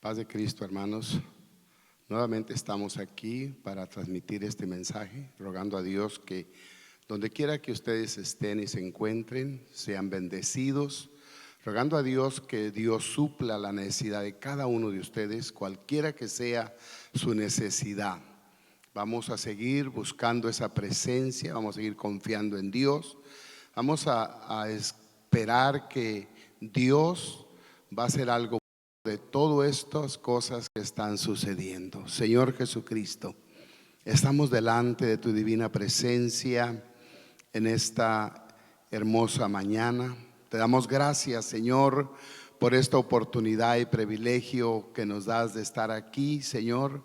Paz de Cristo, hermanos. Nuevamente estamos aquí para transmitir este mensaje, rogando a Dios que donde quiera que ustedes estén y se encuentren, sean bendecidos, rogando a Dios que Dios supla la necesidad de cada uno de ustedes, cualquiera que sea su necesidad. Vamos a seguir buscando esa presencia, vamos a seguir confiando en Dios, vamos a esperar que Dios va a hacer algo de todas estas cosas que están sucediendo. Señor Jesucristo, estamos delante de tu divina presencia en esta hermosa mañana. Te damos gracias, Señor, por esta oportunidad y privilegio que nos das de estar aquí, Señor.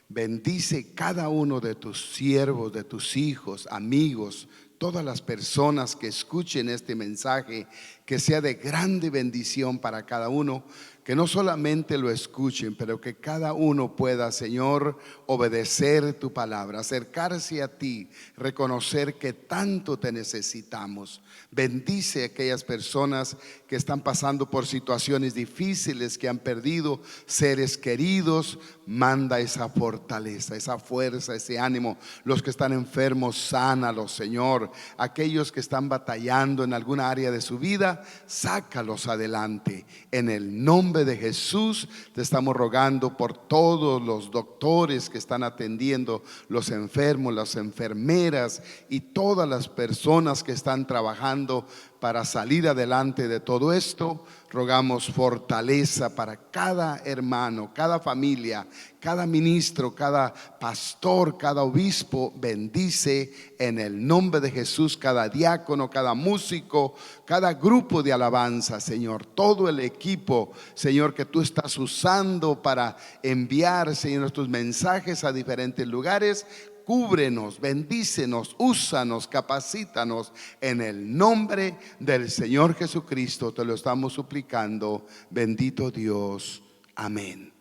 Bendice cada uno de tus siervos, de tus hijos, amigos, todas las personas que escuchen este mensaje, que sea de grande bendición para cada uno. Que no solamente lo escuchen, pero que cada uno pueda, Señor, obedecer tu palabra, acercarse a ti, reconocer que tanto te necesitamos. Bendice a aquellas personas que están pasando por situaciones difíciles, que han perdido seres queridos. Manda esa fortaleza, esa fuerza, ese ánimo. Los que están enfermos, sánalos, Señor. Aquellos que están batallando en alguna área de su vida, sácalos adelante. En el nombre de Jesús te estamos rogando por todos los doctores que están atendiendo los enfermos, las enfermeras y todas las personas que están trabajando para salir adelante de todo esto. Rogamos fortaleza para cada hermano, cada familia, cada ministro, cada pastor, cada obispo. Bendice en el nombre de Jesús cada diácono, cada músico, cada grupo de alabanza, Señor. Todo el equipo, Señor, que tú estás usando para enviar, Señor, nuestros mensajes a diferentes lugares. Cúbrenos, bendícenos, úsanos, capacítanos en el nombre del Señor Jesucristo. Te lo estamos suplicando, bendito Dios, amén.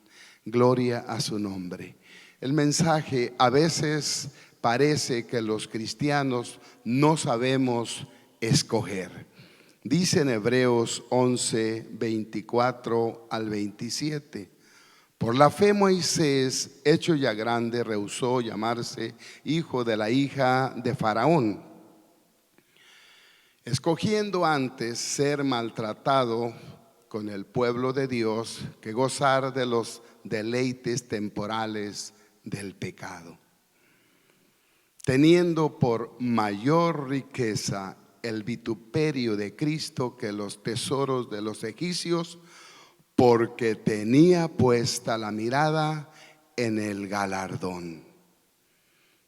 Gloria a su nombre. El mensaje, a veces parece que los cristianos no sabemos escoger. Dice en Hebreos 11, 24 al 27. Por la fe Moisés, hecho ya grande, rehusó llamarse hijo de la hija de Faraón, escogiendo antes ser maltratado con el pueblo de Dios que gozar de los deleites temporales del pecado, teniendo por mayor riqueza el vituperio de Cristo que los tesoros de los egipcios, porque tenía puesta la mirada en el galardón.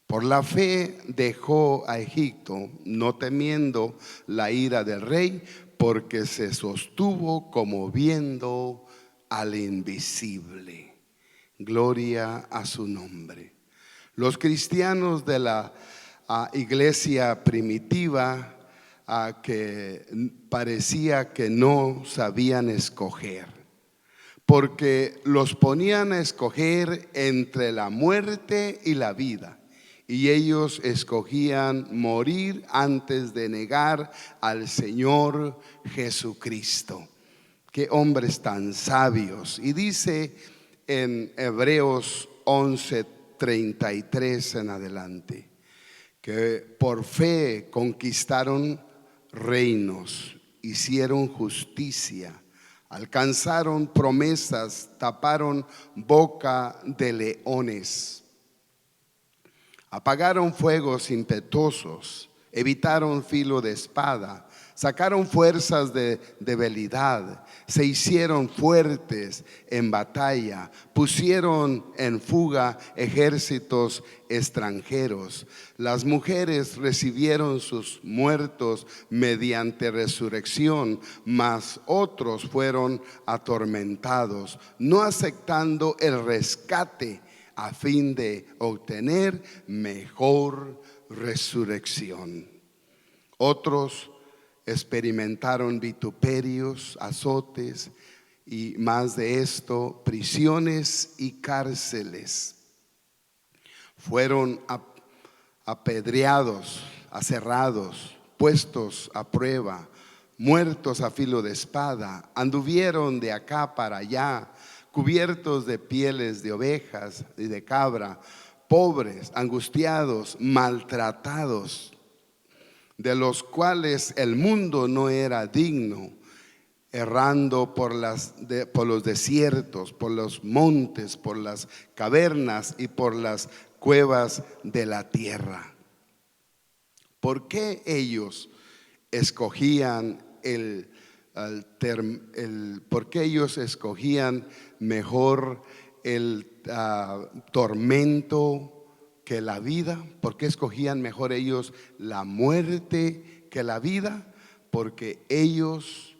Por la fe dejó a Egipto, no temiendo la ira del rey, porque se sostuvo como viendo al invisible. Gloria a su nombre. Los cristianos de la iglesia primitiva, que parecía que no sabían escoger, porque los ponían a escoger entre la muerte y la vida, y ellos escogían morir antes de negar al Señor Jesucristo. Qué hombres tan sabios. Y dice en Hebreos 11:33 en adelante, que por fe conquistaron reinos, hicieron justicia, alcanzaron promesas, taparon boca de leones, apagaron fuegos impetuosos, evitaron filo de espada, sacaron fuerzas de debilidad, se hicieron fuertes en batalla, pusieron en fuga ejércitos extranjeros. Las mujeres recibieron sus muertos mediante resurrección, mas otros fueron atormentados, no aceptando el rescate a fin de obtener mejor resurrección. Otros experimentaron vituperios, azotes y más de esto, prisiones y cárceles. Fueron apedreados, aserrados, puestos a prueba, muertos a filo de espada. Anduvieron de acá para allá cubiertos de pieles de ovejas y de cabra, pobres, angustiados, maltratados, de los cuales el mundo no era digno, errando por los desiertos, por los montes, por las cavernas y por las cuevas de la tierra. ¿Por qué ellos escogían por qué ellos escogían mejor el tormento que la vida? ¿Por qué escogían mejor ellos la muerte que la vida? Porque ellos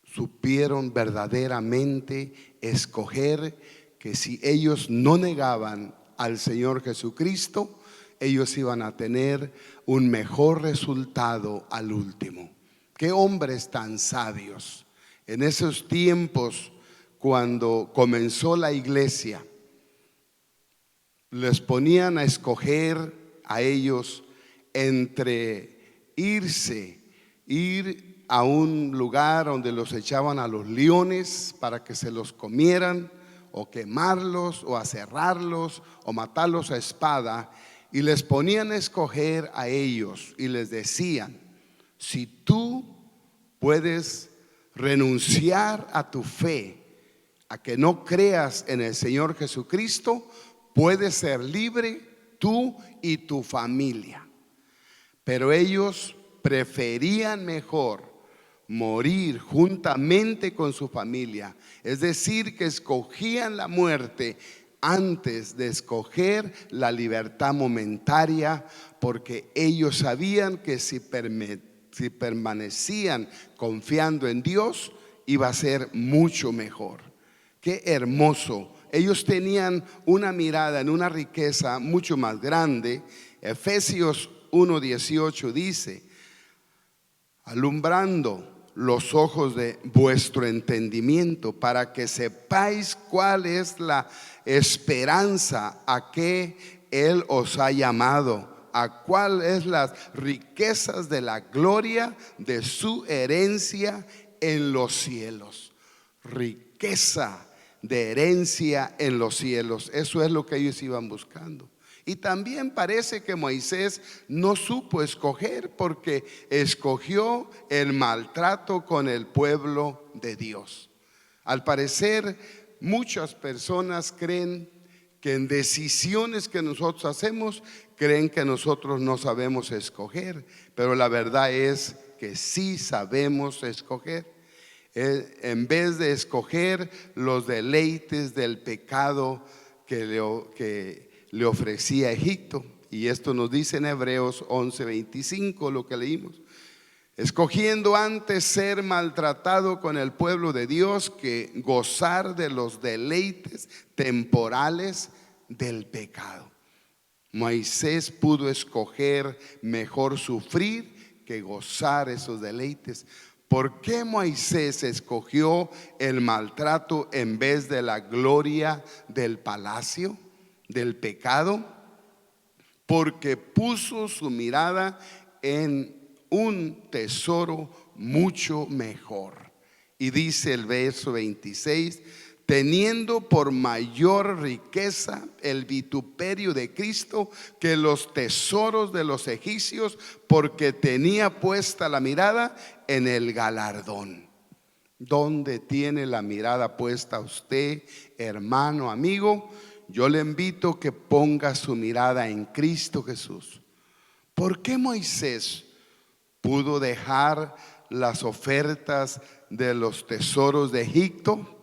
supieron verdaderamente escoger que si ellos no negaban al Señor Jesucristo, ellos iban a tener un mejor resultado al último. Qué hombres tan sabios. En esos tiempos, cuando comenzó la iglesia, les ponían a escoger a ellos entre ir a un lugar donde los echaban a los leones para que se los comieran, o quemarlos, o aserrarlos, o matarlos a espada, y les ponían a escoger a ellos y les decían: si tú puedes renunciar a tu fe, a que no creas en el Señor Jesucristo, puedes ser libre tú y tu familia. Pero ellos preferían mejor morir juntamente con su familia, es decir, que escogían la muerte antes de escoger la libertad momentaria, porque ellos sabían que si permanecían confiando en Dios, iba a ser mucho mejor. Qué hermoso. Ellos tenían una mirada en una riqueza mucho más grande. Efesios 1:18 dice: alumbrando los ojos de vuestro entendimiento, para que sepáis cuál es la esperanza a que Él os ha llamado, a cuál es las riquezas de la gloria de su herencia en los cielos. Riqueza de herencia en los cielos, eso es lo que ellos iban buscando. Y también parece que Moisés no supo escoger, porque escogió el maltrato con el pueblo de Dios. Al parecer, muchas personas creen que en decisiones que nosotros hacemos, creen que nosotros no sabemos escoger, pero la verdad es que sí sabemos escoger. En vez de escoger los deleites del pecado que le ofrecía Egipto, y esto nos dice en Hebreos 11:25, lo que leímos: escogiendo antes ser maltratado con el pueblo de Dios que gozar de los deleites temporales del pecado. Moisés pudo escoger mejor sufrir que gozar esos deleites. ¿Por qué Moisés escogió el maltrato en vez de la gloria del palacio, del pecado? Porque puso su mirada en un tesoro mucho mejor. Y dice el verso 26: teniendo por mayor riqueza el vituperio de Cristo que los tesoros de los egipcios, porque tenía puesta la mirada en el galardón. ¿Dónde tiene la mirada puesta usted, hermano, amigo? Yo le invito a que ponga su mirada en Cristo Jesús. ¿Por qué Moisés pudo dejar las ofertas de los tesoros de Egipto?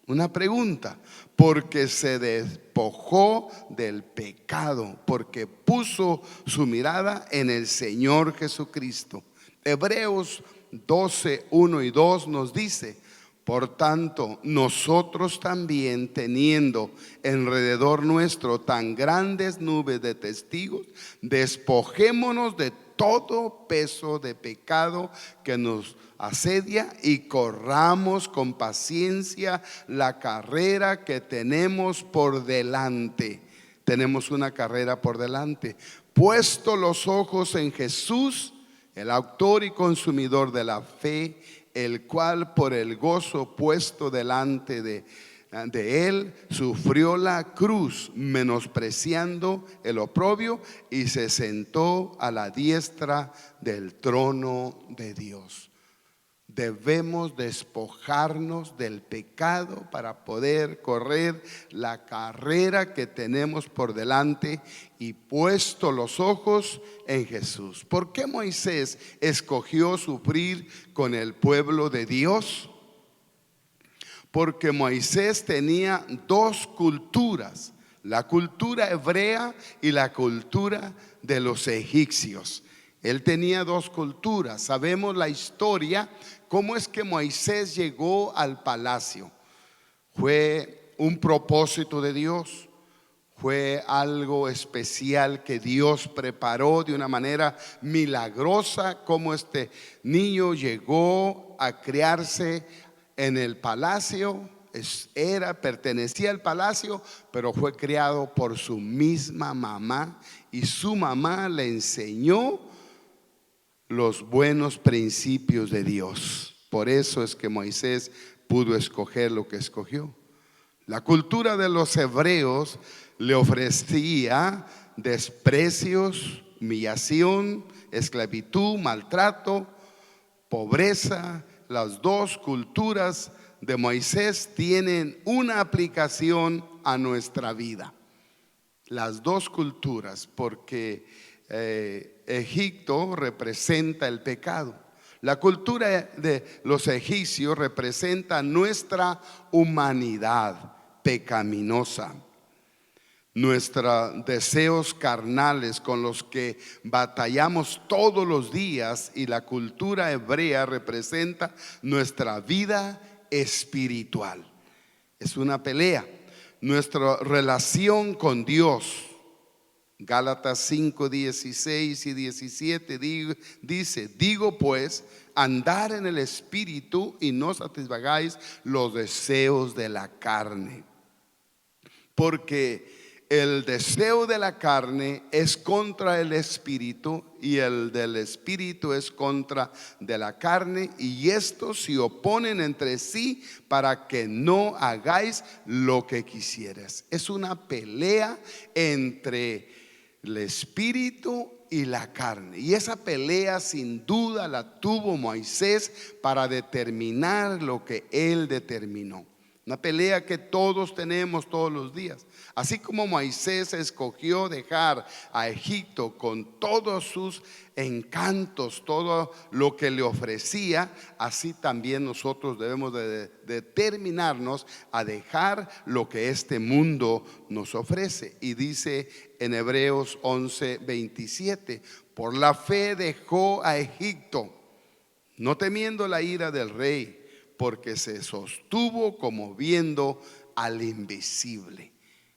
Una pregunta: porque se despojó del pecado, porque puso su mirada en el Señor Jesucristo. Hebreos 12:1 y 2 nos dice: por tanto, nosotros también, teniendo alrededor nuestro tan grandes nubes de testigos, despojémonos de todo peso de pecado que nos asedia, y corramos con paciencia la carrera que tenemos por delante. Tenemos una carrera por delante. Puesto los ojos en Jesús, el autor y consumidor de la fe, el cual por el gozo puesto delante de de él, sufrió la cruz, menospreciando el oprobio, y se sentó a la diestra del trono de Dios. Debemos despojarnos del pecado para poder correr la carrera que tenemos por delante y puesto los ojos en Jesús. ¿Por qué Moisés escogió sufrir con el pueblo de Dios? Porque Moisés tenía dos culturas, la cultura hebrea y la cultura de los egipcios. Él tenía dos culturas. Sabemos la historia, cómo es que Moisés llegó al palacio. Fue un propósito de Dios, fue algo especial que Dios preparó de una manera milagrosa, cómo este niño llegó a criarse en el palacio. Pertenecía al palacio, pero fue criado por su misma mamá, y su mamá le enseñó los buenos principios de Dios. Por eso es que Moisés pudo escoger lo que escogió. La cultura de los hebreos le ofrecía desprecios, humillación, esclavitud, maltrato, pobreza. Las dos culturas de Moisés tienen una aplicación a nuestra vida. Las dos culturas, porque Egipto representa el pecado. La cultura de los egipcios representa nuestra humanidad pecaminosa, nuestros deseos carnales con los que batallamos todos los días, y la cultura hebrea representa nuestra vida espiritual. Es una pelea. Nuestra relación con Dios. Gálatas 5, 16 y 17 dice: digo pues, andar en el espíritu y no satisfagáis los deseos de la carne. Porque el deseo de la carne es contra el espíritu, y el del espíritu es contra de la carne, y estos se oponen entre sí para que no hagáis lo que quisieras. Es una pelea entre el espíritu y la carne, y esa pelea sin duda la tuvo Moisés para determinar lo que él determinó. Una pelea que todos tenemos todos los días. Así como Moisés escogió dejar a Egipto con todos sus encantos, todo lo que le ofrecía, así también nosotros debemos de determinarnos a dejar lo que este mundo nos ofrece. Y dice en Hebreos 11, 27: por la fe dejó a Egipto, no temiendo la ira del rey, porque se sostuvo como viendo al invisible.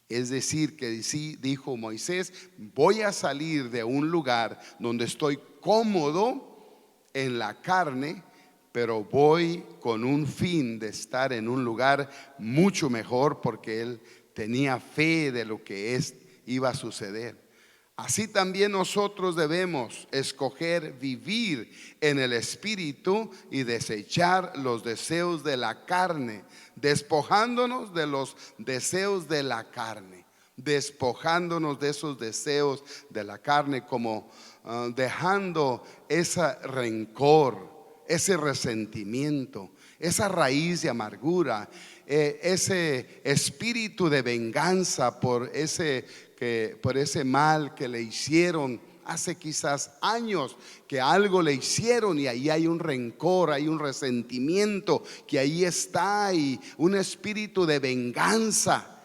Es decir, que dijo Moisés: voy a salir de un lugar donde estoy cómodo en la carne, pero voy con un fin de estar en un lugar mucho mejor, porque él tenía fe de lo que iba a suceder. Así también nosotros debemos escoger vivir en el espíritu y desechar los deseos de la carne, despojándonos de los deseos de la carne, despojándonos de esos deseos de la carne, como dejando ese rencor, ese resentimiento, esa raíz de amargura, ese espíritu de venganza por ese mal que le hicieron hace quizás años, que algo le hicieron, y ahí hay un rencor, hay un resentimiento que ahí está, y un espíritu de venganza.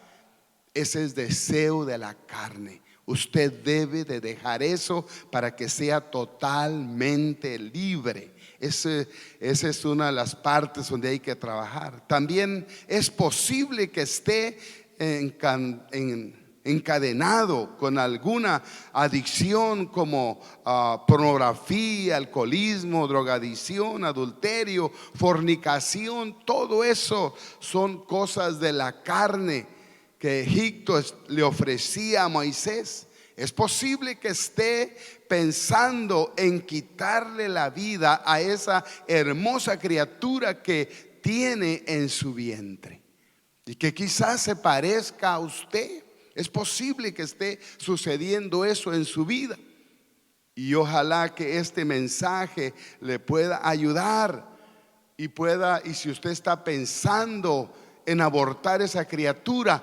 Ese es deseo de la carne. Usted debe de dejar eso para que sea totalmente libre. Esa es una de las partes donde hay que trabajar. También es posible que esté encadenado con alguna adicción, como pornografía, alcoholismo, drogadicción, adulterio, fornicación. Todo eso son cosas de la carne que Egipto le ofrecía a Moisés. Es posible que esté pensando en quitarle la vida a esa hermosa criatura que tiene en su vientre. y que quizás se parezca a usted. Es posible que esté sucediendo eso en su vida. Y ojalá que este mensaje le pueda ayudar y si usted está pensando en abortar esa criatura,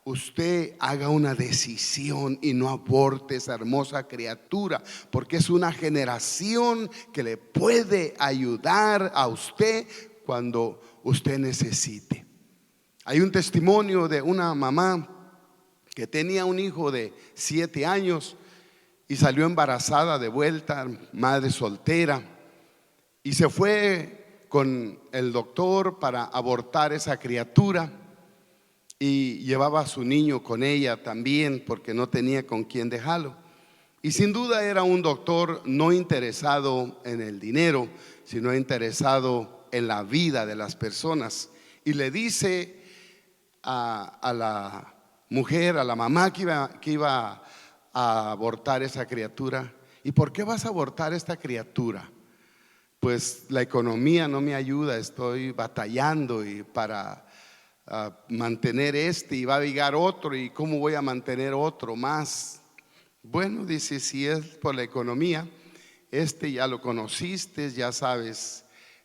usted haga una decisión y no aborte esa hermosa criatura, porque es una generación que le puede ayudar a usted cuando usted necesite. Hay un testimonio de una mamá que tenía un hijo de 7 años y salió embarazada de vuelta, madre soltera, y se fue con el doctor para abortar esa criatura, y llevaba a su niño con ella también porque no tenía con quién dejarlo. Y sin duda era un doctor no interesado en el dinero, sino interesado en la vida de las personas. Y le dice a la mujer, a la mamá que iba a abortar esa criatura: ¿y por qué vas a abortar esta criatura? Pues la economía no me ayuda, estoy batallando y para mantener y va a llegar otro, y cómo voy a mantener otro más. Bueno, dice, si es por la economía, ya lo conociste, ya sabes,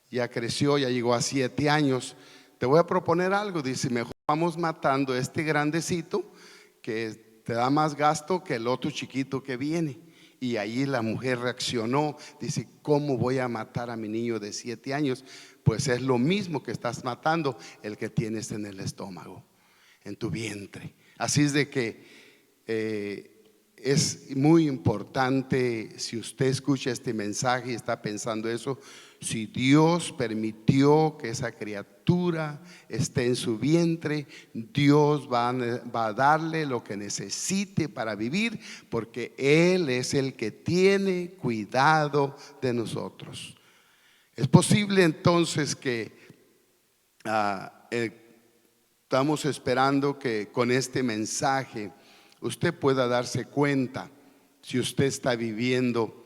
ya creció, ya llegó a 7 años. Te voy a proponer algo, dice, mejor vamos matando este grandecito que te da más gasto que el otro chiquito que viene. Y ahí la mujer reaccionó, dice, ¿cómo voy a matar a mi niño de 7 años? Pues es lo mismo que estás matando el que tienes en el estómago, en tu vientre. Así es de que es muy importante, si usted escucha este mensaje y está pensando eso, si Dios permitió que esa criatura esté en su vientre, Dios va a darle lo que necesite para vivir, porque Él es el que tiene cuidado de nosotros. Es posible entonces que estamos esperando que con este mensaje usted pueda darse cuenta si usted está viviendo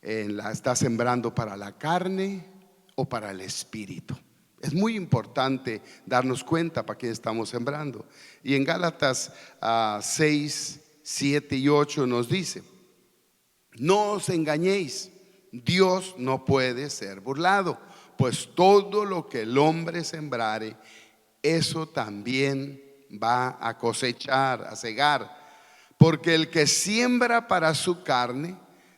está sembrando para la carne o para el espíritu. Es muy importante darnos cuenta para quién estamos sembrando. Y en Gálatas 6, 7 y 8 nos dice: no os engañéis, Dios no puede ser burlado, pues todo lo que el hombre sembrare, eso también va a cosechar, a segar. Porque el que siembra para su carne,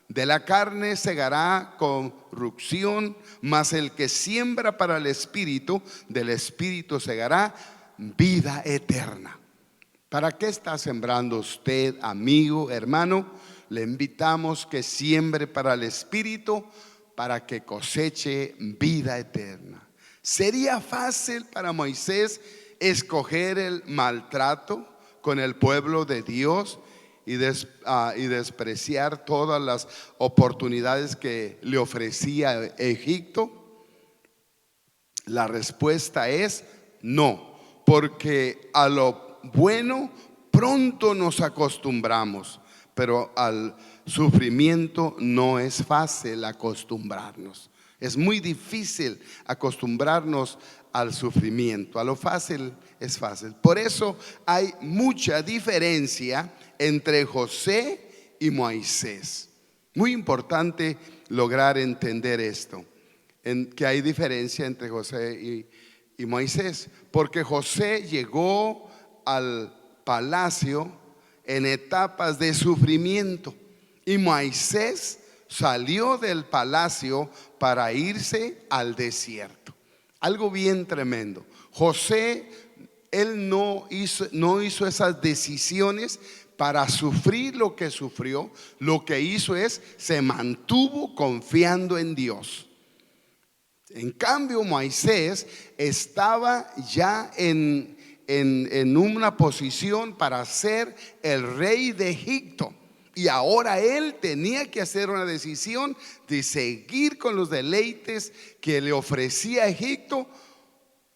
de la carne segará corrupción, mas el que siembra para el espíritu, del espíritu segará vida eterna. ¿Para qué está sembrando usted, amigo, hermano? Le invitamos que siembre para el espíritu, para que coseche vida eterna. ¿Sería fácil para Moisés escoger el maltrato con el pueblo de Dios y despreciar todas las oportunidades que le ofrecía Egipto? La respuesta es no, porque a lo bueno pronto nos acostumbramos, pero al sufrimiento no es fácil acostumbrarnos. Es muy difícil acostumbrarnos al sufrimiento. A lo fácil es fácil. Por eso hay mucha diferencia entre José y Moisés. Muy importante lograr entender esto, que hay diferencia entre José y Moisés, porque José llegó al palacio en etapas de sufrimiento y Moisés salió del palacio para irse al desierto. Algo bien tremendo. José, él no hizo esas decisiones para sufrir lo que sufrió. Lo que hizo se mantuvo confiando en Dios. En cambio, Moisés estaba ya en una posición para ser el rey de Egipto. Y ahora él tenía que hacer una decisión de seguir con los deleites que le ofrecía Egipto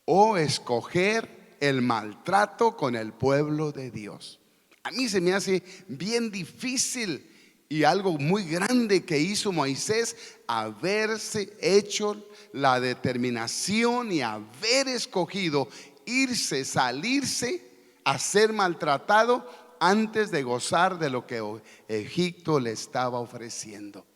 o escoger el maltrato con el pueblo de Dios. A mí se me hace bien difícil y algo muy grande que hizo Moisés, haberse hecho la determinación y haber escogido irse, salirse a ser maltratado antes de gozar de lo que Egipto le estaba ofreciendo.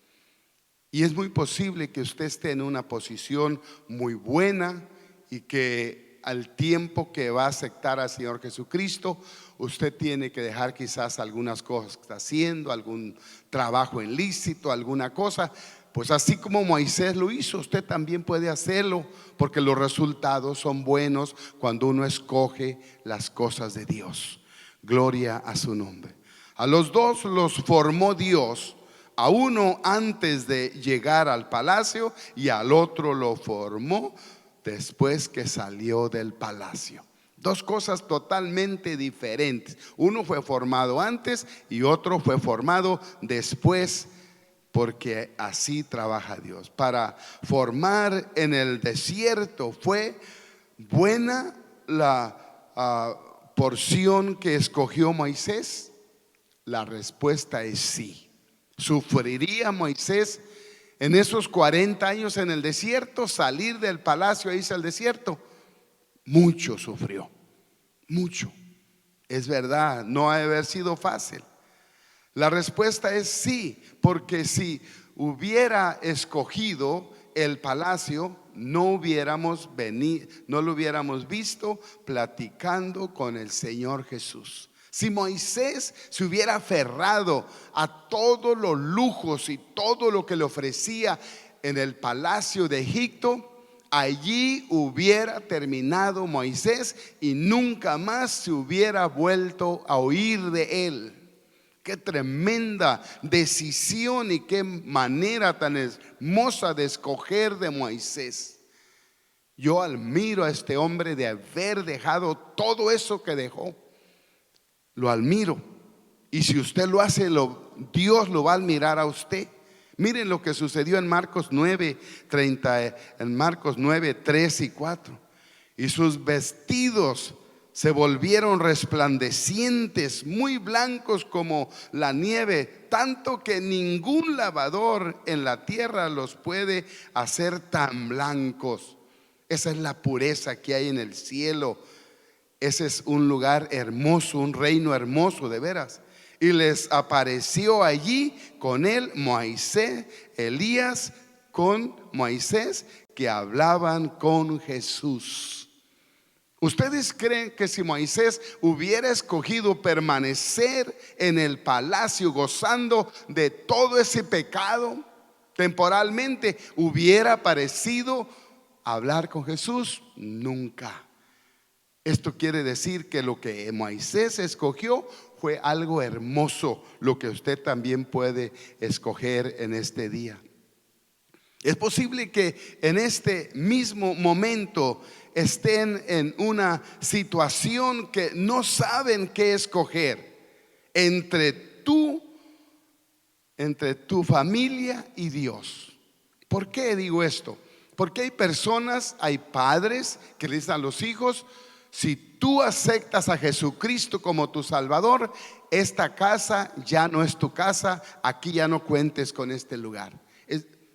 Y es muy posible que usted esté en una posición muy buena y que al tiempo que va a aceptar al Señor Jesucristo, usted tiene que dejar quizás algunas cosas que está haciendo, algún trabajo ilícito, alguna cosa. Pues así como Moisés lo hizo, usted también puede hacerlo, porque los resultados son buenos cuando uno escoge las cosas de Dios. Gloria a su nombre. A los dos los formó Dios, a uno antes de llegar al palacio y al otro lo formó después que salió del palacio. Dos cosas totalmente diferentes. Uno fue formado antes y otro fue formado después, porque así trabaja Dios. Para formar en el desierto, ¿fue buena la porción que escogió Moisés? La respuesta es sí. ¿Sufriría Moisés en esos 40 años en el desierto? Salir del palacio e irse al desierto. Mucho sufrió, mucho. Es verdad, no ha de haber sido fácil. La respuesta es sí, porque si hubiera escogido el palacio, no lo hubiéramos visto platicando con el Señor Jesús. Si Moisés se hubiera aferrado a todos los lujos y todo lo que le ofrecía en el palacio de Egipto, allí hubiera terminado Moisés y nunca más se hubiera vuelto a oír de él. Qué tremenda decisión y qué manera tan hermosa de escoger de Moisés. Yo admiro a este hombre de haber dejado todo eso que dejó. Lo admiro. Y si usted lo hace, Dios lo va a admirar a usted. Miren lo que sucedió en Marcos 9, 3 y 4. Y sus vestidos se volvieron resplandecientes, muy blancos como la nieve, tanto que ningún lavador en la tierra los puede hacer tan blancos. Esa es la pureza que hay en el cielo. Ese es un lugar hermoso, un reino hermoso de veras. Y les apareció allí con él Moisés, Elías con Moisés, que hablaban con Jesús. ¿Ustedes creen que si Moisés hubiera escogido permanecer en el palacio gozando de todo ese pecado, temporalmente hubiera parecido hablar con Jesús? Nunca. Esto quiere decir que lo que Moisés escogió fue algo hermoso, lo que usted también puede escoger en este día. Es posible que en este mismo momento estén en una situación que no saben qué escoger entre tu familia y Dios. ¿Por qué digo esto? Porque hay personas, hay padres que le dicen a los hijos: si tú aceptas a Jesucristo como tu Salvador, esta casa ya no es tu casa, aquí ya no cuentes con este lugar.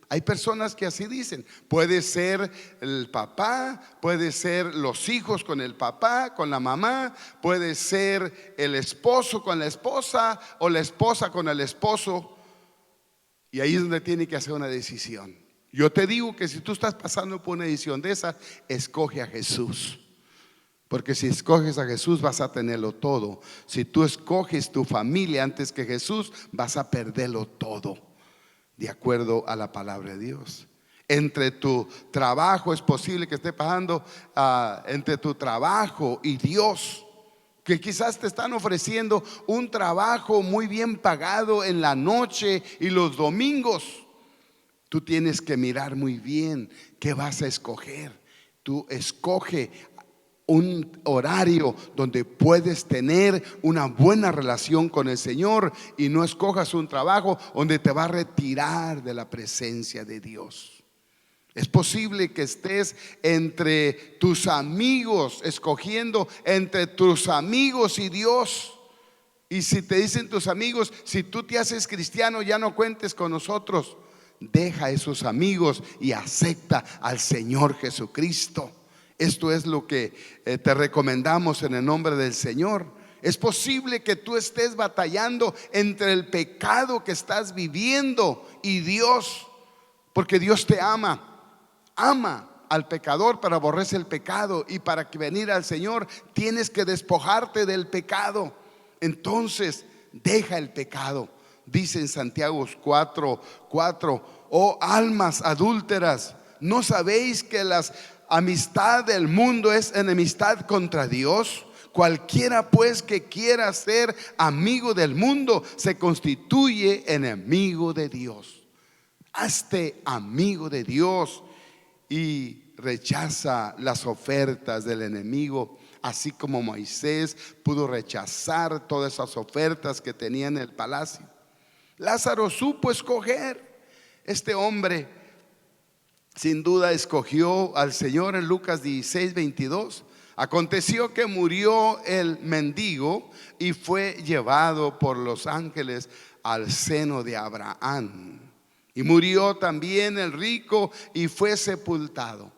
Hay personas que así dicen. Puede ser el papá, puede ser los hijos con el papá, con la mamá, puede ser el esposo con la esposa o la esposa con el esposo. Y ahí es donde tiene que hacer una decisión. Yo te digo que si tú estás pasando por una decisión de esa, escoge a Jesús. Porque si escoges a Jesús vas a tenerlo todo. Si tú escoges tu familia antes que Jesús, vas a perderlo todo, de acuerdo a la palabra de Dios. Entre tu trabajo, es posible que esté pasando entre tu trabajo y Dios, que quizás te están ofreciendo un trabajo muy bien pagado en la noche y los domingos. Tú tienes que mirar muy bien qué vas a escoger. Tú escoge un horario donde puedes tener una buena relación con el Señor, y no escojas un trabajo donde te va a retirar de la presencia de Dios. Es posible que estés entre tus amigos, escogiendo entre tus amigos y Dios. Y si te dicen tus amigos: si tú te haces cristiano, ya no cuentes con nosotros. Deja a esos amigos y acepta al Señor Jesucristo. Esto es lo que te recomendamos en el nombre del Señor. Es posible que tú estés batallando entre el pecado que estás viviendo y Dios, porque Dios te ama. Ama al pecador, pero aborrece el pecado. Y para que venir al Señor tienes que despojarte del pecado. Entonces deja el pecado. Dice en Santiago 4:4: oh almas adúlteras, ¿no sabéis que la amistad del mundo es enemistad contra Dios? Cualquiera pues que quiera ser amigo del mundo se constituye enemigo de Dios. Hazte amigo de Dios y rechaza las ofertas del enemigo, así como Moisés pudo rechazar todas esas ofertas que tenía en el palacio. Lázaro supo escoger. Este hombre sin duda escogió al Señor. En Lucas 16:22 aconteció que murió el mendigo y fue llevado por los ángeles al seno de Abraham. Y murió también el rico y fue sepultado.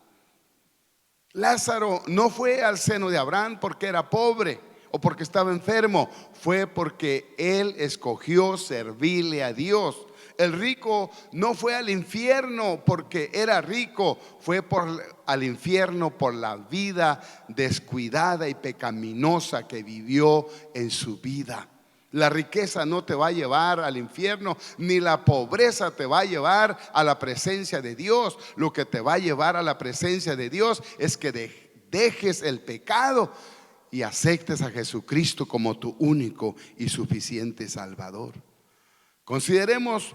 Lázaro no fue al seno de Abraham porque era pobre o porque estaba enfermo. Fue porque él escogió servirle a Dios. El rico no fue al infierno porque era rico. Fue al infierno por la vida descuidada y pecaminosa que vivió en su vida. La riqueza no te va a llevar al infierno, ni la pobreza te va a llevar a la presencia de Dios. Lo que te va a llevar a la presencia de Dios es que dejes el pecado y aceptes a Jesucristo como tu único y suficiente Salvador. Consideremos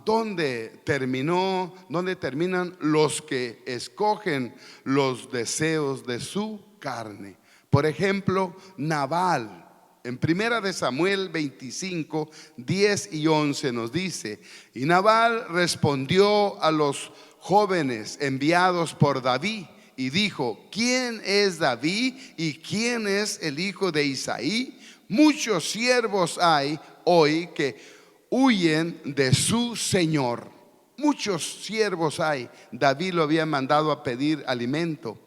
dónde terminan los que escogen los deseos de su carne. Por ejemplo, Nabal. En 1 de Samuel 25, 10 y 11 nos dice: y Nabal respondió a los jóvenes enviados por David y dijo: ¿quién es David y quién es el hijo de Isaí? Muchos siervos hay hoy que huyen de su señor. Muchos siervos hay. David lo había mandado a pedir alimento.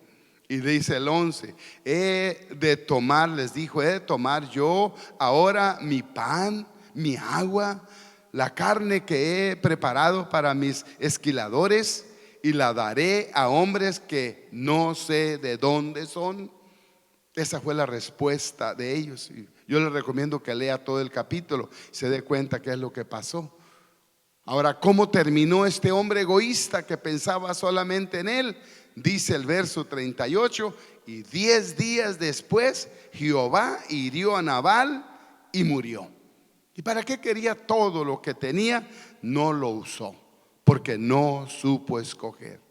Y dice el 11: les dijo, he de tomar yo ahora mi pan, mi agua, la carne que he preparado para mis esquiladores, y la daré a hombres que no sé de dónde son. Esa fue la respuesta de ellos. Y yo les recomiendo que lea todo el capítulo, se dé cuenta qué es lo que pasó. Ahora, ¿cómo terminó este hombre egoísta que pensaba solamente en él? Dice el verso 38: y 10 días después Jehová hirió a Nabal y murió. ¿Y para qué quería todo lo que tenía? No lo usó, porque no supo escoger.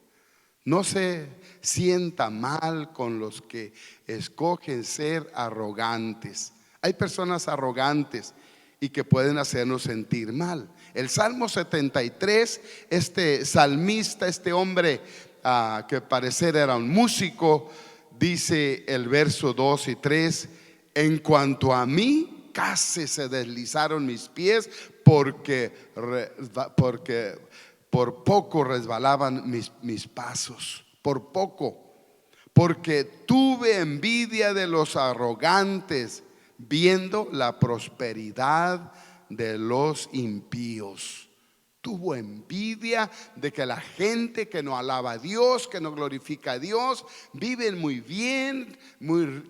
No se sienta mal con los que escogen ser arrogantes. Hay personas arrogantes y que pueden hacernos sentir mal. El Salmo 73, este salmista, este hombre que parecer era un músico, dice el verso 2 y 3: en cuanto a mí, casi se deslizaron mis pies, porque por poco resbalaban mis pasos, por poco. Porque tuve envidia de los arrogantes, viendo la prosperidad de los impíos. Tuvo envidia de que la gente que no alaba a Dios, que no glorifica a Dios, viven muy bien,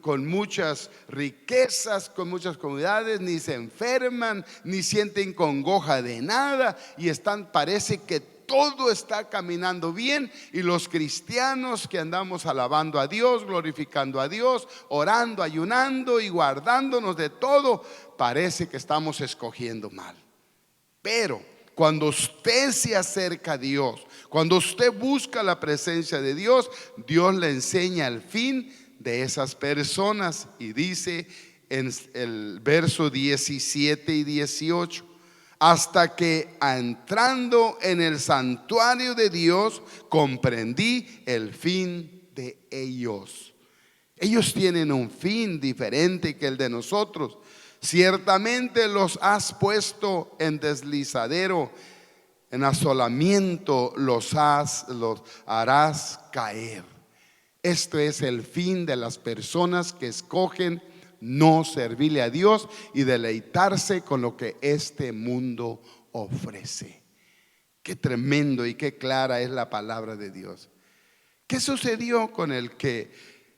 con muchas riquezas, con muchas comodidades, ni se enferman, ni sienten congoja de nada, y parece que todo está caminando bien. Y los cristianos que andamos alabando a Dios, glorificando a Dios, orando, ayunando y guardándonos de todo, parece que estamos escogiendo mal. Pero cuando usted se acerca a Dios, cuando usted busca la presencia de Dios, Dios le enseña el fin de esas personas. Y dice en el verso 17 y 18: hasta que entrando en el santuario de Dios comprendí el fin de ellos. Ellos tienen un fin diferente que el de nosotros. Ciertamente los has puesto en deslizadero, en asolamiento los harás caer. Esto es el fin de las personas que escogen no servirle a Dios y deleitarse con lo que este mundo ofrece. Qué tremendo y qué clara es la palabra de Dios. ¿Qué sucedió con el que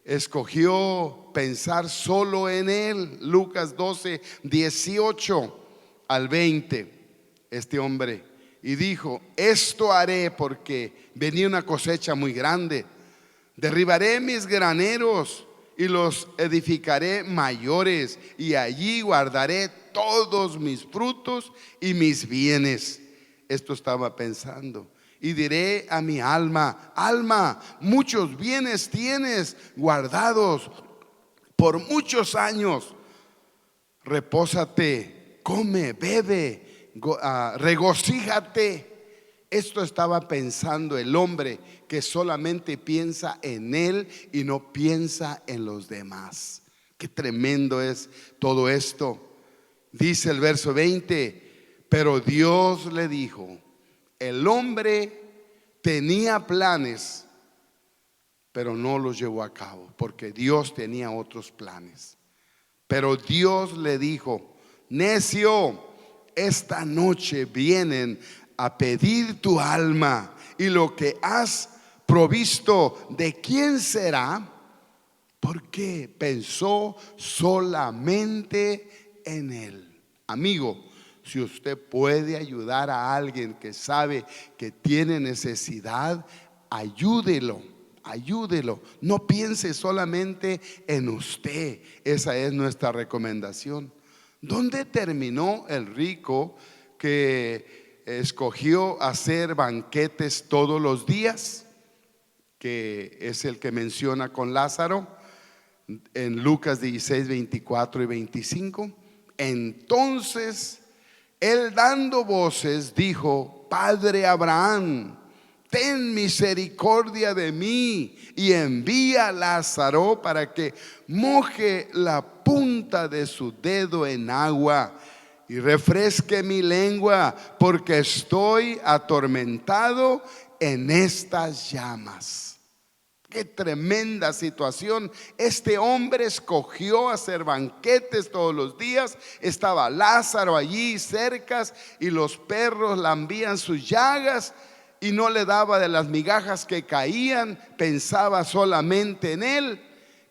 escogió pensar solo en él? Lucas 12, 18 al 20. Este hombre, y dijo: esto haré porque venía una cosecha muy grande. Derribaré mis graneros y los edificaré mayores, y allí guardaré todos mis frutos y mis bienes. Esto estaba pensando. Y diré a mi alma: alma, muchos bienes tienes guardados por muchos años. Repósate, come, bebe, regocíjate. Esto estaba pensando el hombre que solamente piensa en él y no piensa en los demás. Qué tremendo es todo esto. Dice el verso 20: pero Dios le dijo. El hombre tenía planes, pero no los llevó a cabo, porque Dios tenía otros planes. Pero Dios le dijo: necio, esta noche vienen a pedir tu alma, y lo que has provisto, ¿de quién será? Porque pensó solamente en él. Amigo, si usted puede ayudar a alguien que sabe que tiene necesidad, ayúdelo, ayúdelo. No piense solamente en usted. Esa es nuestra recomendación. ¿Dónde terminó el rico que escogió hacer banquetes todos los días? Que es el que menciona con Lázaro en Lucas 16, 24 y 25. Entonces él, dando voces, dijo: Padre Abraham, ten misericordia de mí y envía a Lázaro para que moje la punta de su dedo en agua y refresque mi lengua, porque estoy atormentado en estas llamas. Qué tremenda situación. Este hombre escogió hacer banquetes todos los días. Estaba Lázaro allí cerca y los perros lambían sus llagas y no le daba de las migajas que caían. Pensaba solamente en él.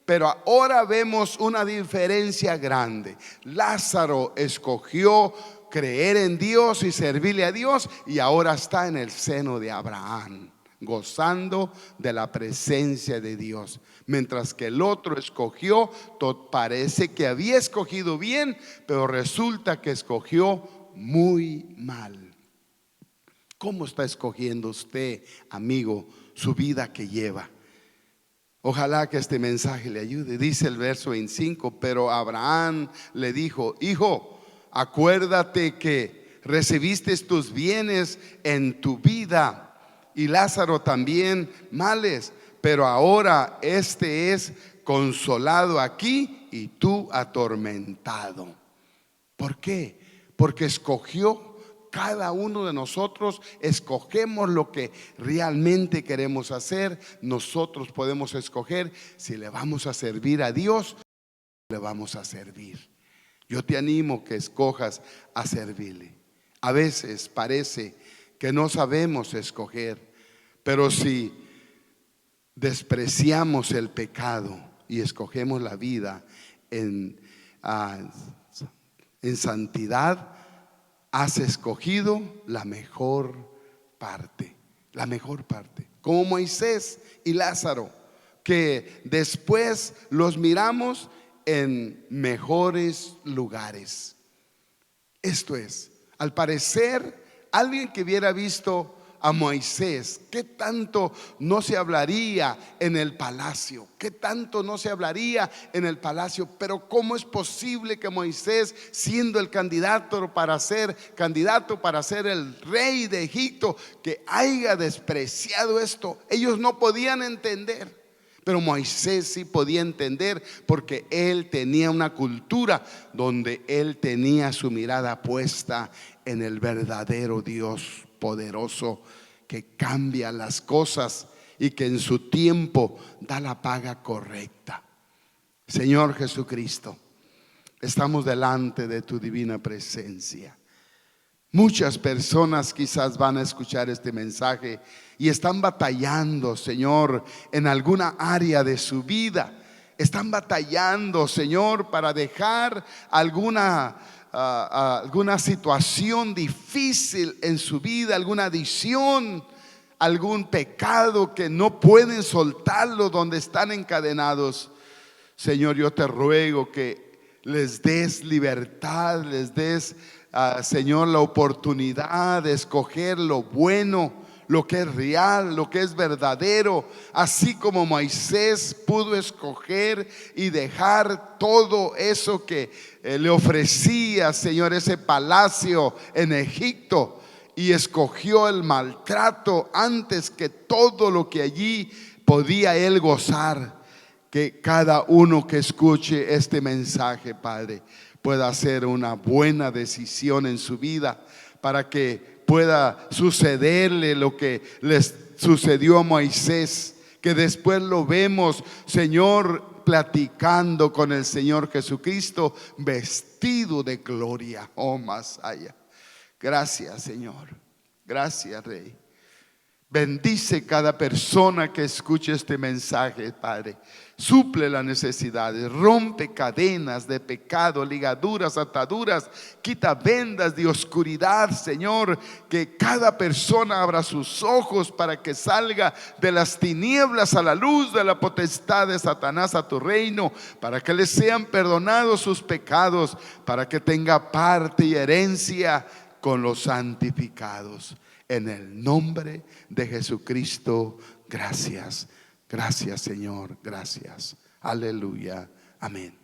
Pero ahora vemos una diferencia grande. Lázaro escogió creer en Dios y servirle a Dios, y ahora está en el seno de Abraham, gozando de la presencia de Dios. Mientras que el otro escogió, parece que había escogido bien, pero resulta que escogió muy mal. ¿Cómo está escogiendo usted, amigo, su vida que lleva? Ojalá que este mensaje le ayude. Dice el verso 25: pero Abraham le dijo: hijo, acuérdate que recibiste tus bienes en tu vida, y Lázaro también males, pero ahora este es consolado aquí y tú atormentado. ¿Por qué? Porque escogió. Cada uno de nosotros escogemos lo que realmente queremos hacer. Nosotros podemos escoger si le vamos a servir a Dios o le vamos a servir. Yo te animo que escojas a servirle. A veces parece que no sabemos escoger, pero si despreciamos el pecado y escogemos la vida en santidad, has escogido la mejor parte, la mejor parte. Como Moisés y Lázaro, que después los miramos en mejores lugares. Esto es, al parecer, alguien que hubiera visto a Moisés, ¿qué tanto no se hablaría en el palacio? ¿Qué tanto no se hablaría en el palacio? Pero ¿cómo es posible que Moisés, siendo el candidato para ser el rey de Egipto, que haya despreciado esto? Ellos no podían entender. Pero Moisés sí podía entender, porque él tenía una cultura donde él tenía su mirada puesta en el verdadero Dios poderoso que cambia las cosas. y que en su tiempo da la paga correcta. Señor Jesucristo, estamos delante de tu divina presencia. Muchas personas quizás van a escuchar este mensaje y están batallando, Señor, en alguna área de su vida. Están batallando, Señor, para dejar alguna situación difícil en su vida, alguna adicción, algún pecado que no pueden soltarlo, donde están encadenados. Señor, yo te ruego que les des libertad, les des, Señor, la oportunidad de escoger lo bueno, lo que es real, lo que es verdadero, así como Moisés pudo escoger y dejar todo eso que le ofrecía, Señor, ese palacio en Egipto, y escogió el maltrato antes que todo lo que allí podía él gozar. Que cada uno que escuche este mensaje, Padre, pueda hacer una buena decisión en su vida, para que pueda sucederle lo que les sucedió a Moisés, que después lo vemos, Señor, platicando con el Señor Jesucristo, vestido de gloria. Oh, más allá. Gracias, Señor. Gracias, Rey. Bendice cada persona que escuche este mensaje, Padre. Suple las necesidades, rompe cadenas de pecado, ligaduras, ataduras, quita vendas de oscuridad, Señor. Que cada persona abra sus ojos para que salga de las tinieblas a la luz de la potestad de Satanás a tu reino, para que les sean perdonados sus pecados, para que tenga parte y herencia con los santificados. En el nombre de Jesucristo, gracias. Gracias, Señor, gracias. Aleluya, amén.